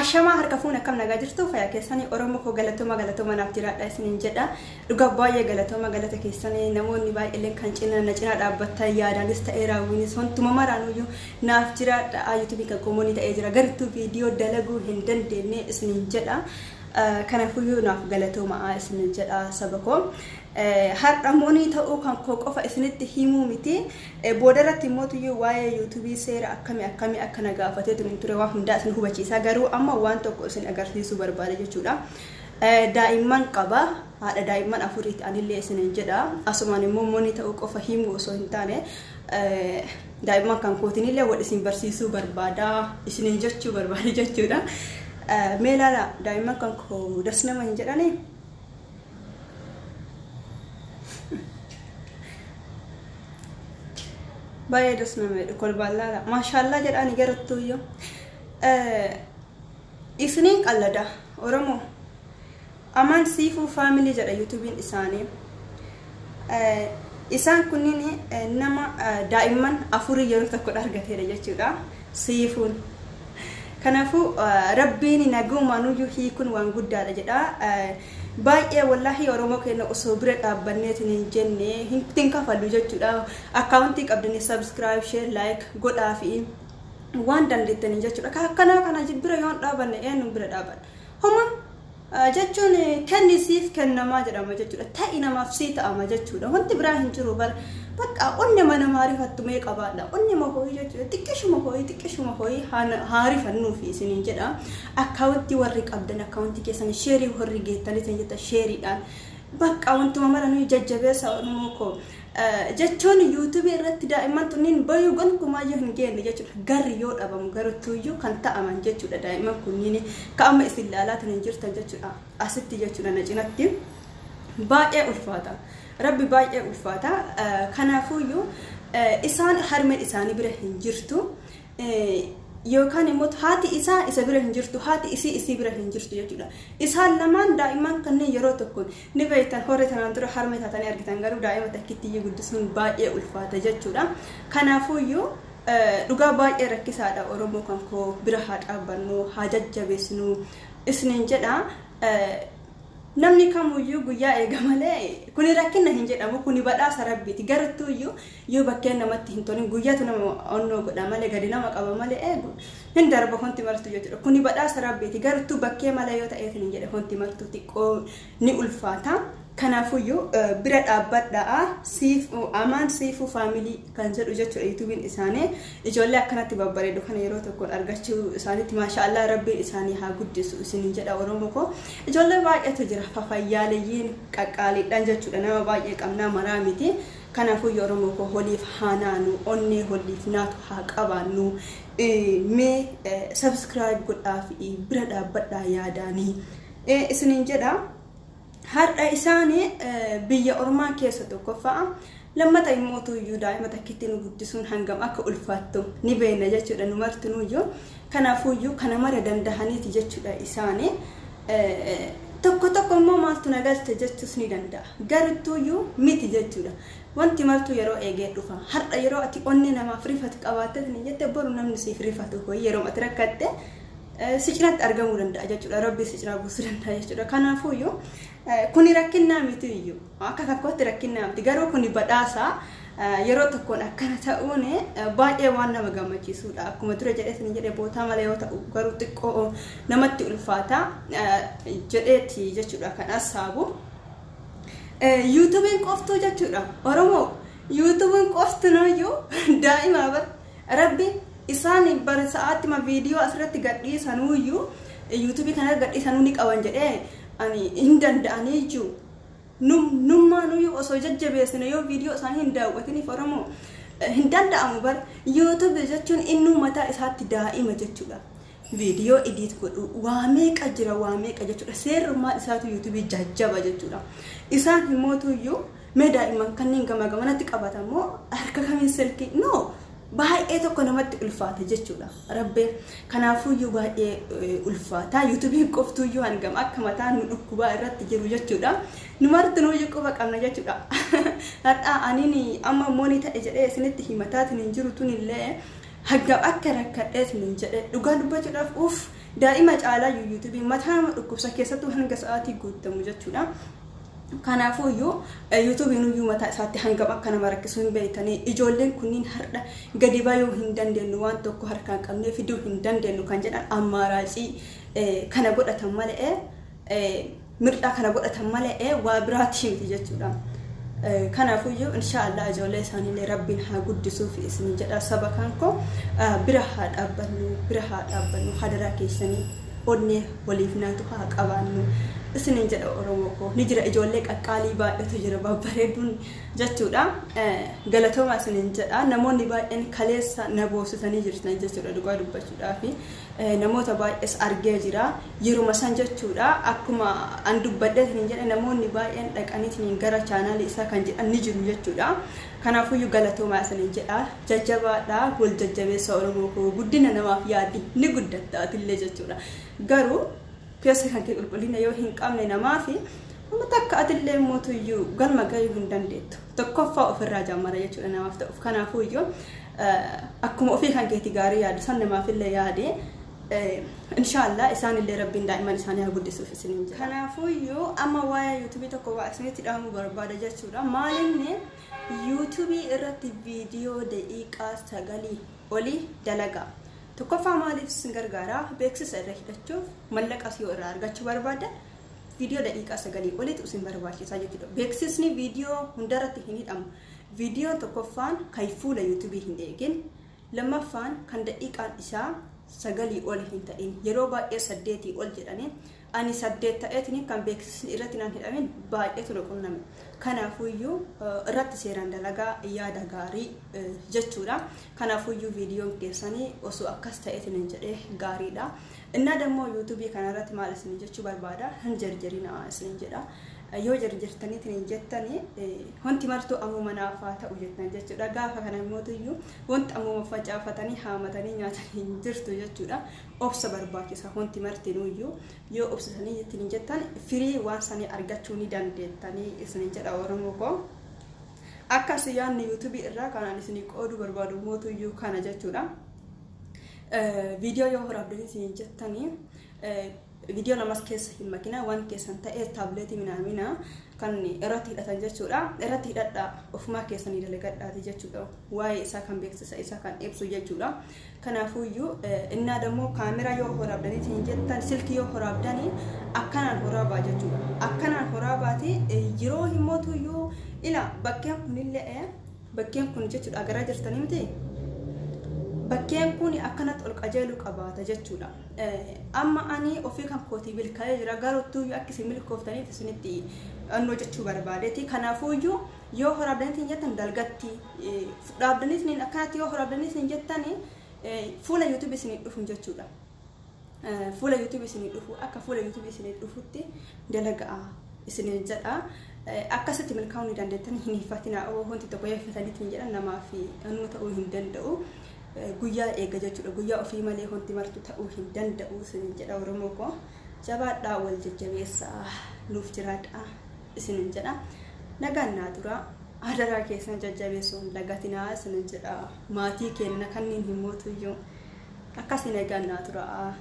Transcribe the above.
ashama harka fuuna kam nagaa jirtu fayyaa keessanii oromoo koo galatoma naaf jiraadha isiniin jedha dhugaa baay'ee galatoma galata keessanii namoonni baay'een kan na cina dhaabbatan yaadaanis ta'ee raawwinis wantuma maraanuyyuu naaf jiraadha YouTube kan koomoni ta'ee jira gartuu viidiyoo dalaguu hin dandeenye isiniin jedha kanaafuu naaf galatoma isiniin jedha sabakoo har'amoonii ta'uu kan koo qofa isinitti himuu miti boodarratti mootuyyuu waa'ee YouTube seera akkami akkana gaafatee ture waa hundaa isin hubachiisaa garuu amma waan tokko isin agarsiisuu barbaada jechuudha. Daa'imman qaba haadha daa'imman afuriitti anillee isiniin jedha asumaan immoo moonii ta'uu qofa himuu osoo hin taane daa'imman kan kootinillee wal isin barsiisuu barbaada isiniin jechuu barbaada jechuudha. Meelaala daa'imman kan koo dasnama hin jedhanii baay'ee dasnama kolbaallaa maashaallah jedhanii garattuuyyo isiniin qallada oromoo amaan siifuu faamilii jedha YouTubein isaanii isaan kunniin nama daa'imman afurii yeroo tokko argateera jechuudha siifuun kanaafuu rabbiin nagumanuyyuu hiikun waan guddaadha jedha baay'ee wallahi oromoo keenya osoo bira dhaabbanneetiin hin jenne hin kafallu jechuudha akkaawuntii qabdanii subscribe share like godhaa fi waan dandeettanii jechuudha kana bira yoon dhaabanne eenyu bira dhaaban homa jechuun kennisiif kennamaa jedhama jechuudha ta'i namaaf sii ta'ama jechuudha wanti biraa hin jiru bara bakka onne mana maarifattu mee qabaadha onne mahooyi jechuudha xiqqeeshuma hooyi haarifannu fi isiniin jedha akkaawuntii warri qabdan akkaawuntii keessan sheerii warri geettaniitiin jetta sheeriidhaan bakka wantuma maranu jajjabeessa oromoo koo jechuun YouTube irratti daa'imman tunniin bayuu gonkumaayyuu hin geenne jechuudha garri yoo dhabamu garuttuuyyuu kan ta'aman jechuudha daa'imman kunniin ka'ama isin ilaalaatiin hin jirtan jechuudha asitti jechuudha na cinatti baay'ee ulfaata rabbi baay'ee ulfaata kanaafuuyyuu isaan harmeen isaanii bira hin jirtu yookaan immoo haati isa bira hin jirtu haati isii bira hin jirtu jechuudha isaan lamaan daa'imman kanneen yeroo tokko ni beektan horre tanaan dura harmee taatanii argitan garuu daa'ima takkitti guddisuun baay'ee ulfaata jechuudha kanaafuuyyuu dhugaa baay'ee rakkisaadha oromoo kan koo bira haa dhaabbannu haa jajjabeessinu isiniin jedha namni kamuyyuu guyyaa eega malee kuni rakkina hin jedhamu kuni badhaasa rabbiiti gartuuyyuu yoo bakkeen namatti hin tolin guyyaatu nama onnoo godha malee gadi nama qaba malee eegu hin darba honti martu jechuudha kuni badhaasa rabbiiti gartuu bakkee malee yoo ta'eetin hin jedhe honti martu xiqqoo ni ulfaata kanaafuyyuu bira dhaabbadhaa amaan siifuu faamilii kan jedhu jechuudha YouTubein isaanii ijoollee akkanatti babbareedu kana yeroo tokkoon argachuu isaaniitti maashaallah rabbiin isaanii haa guddisu isiniin jedha oromoo koo ijoollee baay'eetu jira fafayyaaleeyyiin qaqqaaliidhaan jechuudha nama baay'ee qabnaa maraa miti kanaafuyyuu oromoo koo holiif haa naanu onnee holiif naatu haa qabaannu mee subscribe godhaa fi bira dhaabbadhaa yaadaanii isiniin jedha har'a isaanii biyya ormaa keessa tokkoffaa lammata immootuyyuu daa'ima takkitti nu guddisuun hangam akka ulfaattu ni beekna jechuudha nu martinuyyuu kanaafuyyuu kana mara dandahaniiti jechuudha isaanii tokko immoo maaltu nagalte jechuus ni danda'a gartuuyyuu miti jechuudha wanti martuu yeroo eegee dhufa har'a yeroo ati onni namaaf rifatu qabaatte ni jette boru namni siif rifatu hoyi yeroo ati rakkatte sicinaatti argamuu danda'a jechuudha rabbi sicinaa buusuu danda'a jechuudha kanaafuyyuu kuni rakkinaa miti iyyuu akka kakkootti rakkinaa miti garuu kuni badhaasa yeroo tokkoon akkana ta'uun baay'ee waan nama gammachiisuudha akkuma dura jedheetiin jedhe bootaa malee yoo ta'u garuu xiqqoo namatti ulfaata jedheeti jechuudha kan asaabu YouTubein qoftuu jechuudha oromoo YouTubein qoftunuyyuu daa'ima bar rabbi isaan bara sa'aatima viidiyoo asirratti gadhiisanuyyuu YouTube kana gadhiisanuu ni qaban jedhee ani hin danda'anii jiru nummaanuu osoo jajjabeessine yoo viidiyoo isaanii hin daawwatiniif oromoo hin danda'amu bar YouTube jechuun innuu mataa isaatti daa'ima jechuudha viidiyoo edit godhu waa meeqa jira jechuudha seerummaa isaatu YouTube jajjaba jechuudha isaan himootuyyuu mee daa'imman kanneen gamanatti qabatamoo harka kamiin silkii no baay'ee tokko namatti ulfaata jechuudha rabbi kanaafuuyyuu baay'ee ulfaata YouTubein qoftuuyyuu hangam akka mataan nu dhukkubaa irratti jiru jechuudha nu martinuuyyuu qofa qabna jechuudha har'a anini amma moonii ta'e jedhee isinitti himataatiin hin jiru tunillee hagga akka rakkadheet nin jedhe dhugaa dubbachuudhaaf uff daa'ima caalaa YouTube mataa dhukkubsa keessattuu hanga sa'aatii guutamu jechuudha. Kanaafuu YouTube nuyyuu mataa isaatti hanga akka nama rakkisuu hin beeytanii ijoolleen kunniin har'a gadi bayuu hin dandeenyu waan tokko harkaan qabnee fiduu hin dandeenyu kan jedhan ammaaraacii kana godhatan malee mirdhaa kana godhatan malee waa biraatti miti jechuudha. Kanaafuu inshallah ijoollee isaaniillee rabbiin haa guddisuuf isin jedha saba kanko bira haa dhaabbannu hadaraa keessanii onnee waliif naatu haa qabaannu isin jedha Oromoo ko ni jira ijoollee qaqqaalii baay'eetu jira babbareeduun jechuudha. Galatoomaa isin jedha namoonni baay'een kaleessa na boosisanii jirtan jechuudha dhugaa dubbachuudhaaf namoota baay'ees argee jira yeruma san jechuudha akkuma an dubbadhe isin jedha namoonni baay'een dhaqanii gara chaanaalii isaa kan jedhan ni jiru jechuudha. Kanaafuu galatoomaa isin jedha jajjabaadha wal jajjabeessa Oromoo ko guddina namaaf yaadi ni guddattaatillee jechuudha. Garuu keessa kan kee qulqullina yoo hin qabne namaafi ummata akka atillee mootuyyuu galma gahuu hin dandeettu tokkoffaa ofirraa jammara jechuudha namaaf ta'uuf. Kanaafuu akkuma ofii kan keeti gaarii yaadu san namaafillee yaade inshallah isaanillee rabbiin daa'iman isaanii haa guddisuuf isiniin jedha. Kanaafuu amma waa'ee YouTube tokko waa isinitti dhaamuu barbaada jechuudha. Maalinni YouTube irratti viidiyoo daqiiqaa 9 olii dalagaa tokkoffaa maaliif isin gargaara beeksisa irra hidhachuuf mallaqas yoo irraa argachuu barbaada viidiyoo daqiiqaa 9 oliitu isin barbaachisa jechuudha. Beeksisni viidiyoo hundarratti hin hidhamu. Viidiyoon tokkoffaan kan fuula YouTube hin eegin lammaffaan kan daqiiqaan isaa 9 ol hin ta'in yeroo baay'ee 8 ol jedhanii ani 8 ta'eetini kan beeksisni irratti naan hidhamin baay'eetu qunname. Kanaafuu irratti seeraan dalagaa yaada gaarii jechuudha. Kanaafuu viidiyoon keessanii osoo akkas ta'eetiin jedhee gaariidha. Innaa dammoo YouTube kanarratti maal isin jechuu barbaada hin jarjarina isin jedha. Yoo jarjartaniitiin jettanii wanti martuu ammuma naafaa ta'u jettan jechuudha. Gaafa kana immoo wanti ammuma facaafatanii haamatanii nyaatanii jirtu jechuudha. Obsa barbaachisa wanti martinuyyuu yoo obsitanii jettiin jettan firii waan sanii argachuu ni dandeettanii isin jedha Oromoo ko. Akkas yaanni YouTube irraa kanaan isin qooduu barbaadu mootuyyuu kana jechuudha. Viidiyoo yoo hordoftan isin jettanii video namas keessa hin makina waan keessan ta'e tabletii minamina kan irratti hidhatan jechuudha. Irratti hidhadha ofuma keessanii dalagadhaati jechuudha. Waa'ee isaa kan beeksisa isaa kan ibsu jechuudha. Kanaafuu innaa dammoo kaameraa yoo hordoftan jettan silkii yoo hordoftan akkanaan horaabaa jechuudha. Akkanaan horaabaati yeroo himootu ila bakkeen kunillee bakkeen kun jechuudha agarraa jirtanii miti. Bakkeen kun akkanatti ol qajeelu qabaata jechuudha. Amma ani ofii kan kootii bilkaa'ee jira garuu akkasii milkooftaniif isinitti annoo jechuu barbaadeeti. Kanaafuu yoo hordoftan jettan dalgatti dhaabdaniitiin akkanatti yoo hordoftan jettan fuula YouTube isinii dhufu jechuudha. Fuula YouTube isinii dhufu akka fuula YouTube isinii dhufutti dalagaa isinii jedha. Akkasitti milkaa'uu ni dandeettan hin hifatina wanti tokko yeeffataniitiin jedhan namaaf annoo ta'uu hin danda'u. Guyyaa eega jechuudha. Guyyaa ofii malee wanti martu ta'uu hin danda'u isin jedha Oromoo ko. Jabaadhaa wal jajjabeessaa nuuf jiraadhaa isin jedha. Nagaan naa dura hadaraa keessan jajjabeessuun lagatinaa isin jedha. Maatii keenya kanneen himootuyyuu akkasii nagaan naa dura.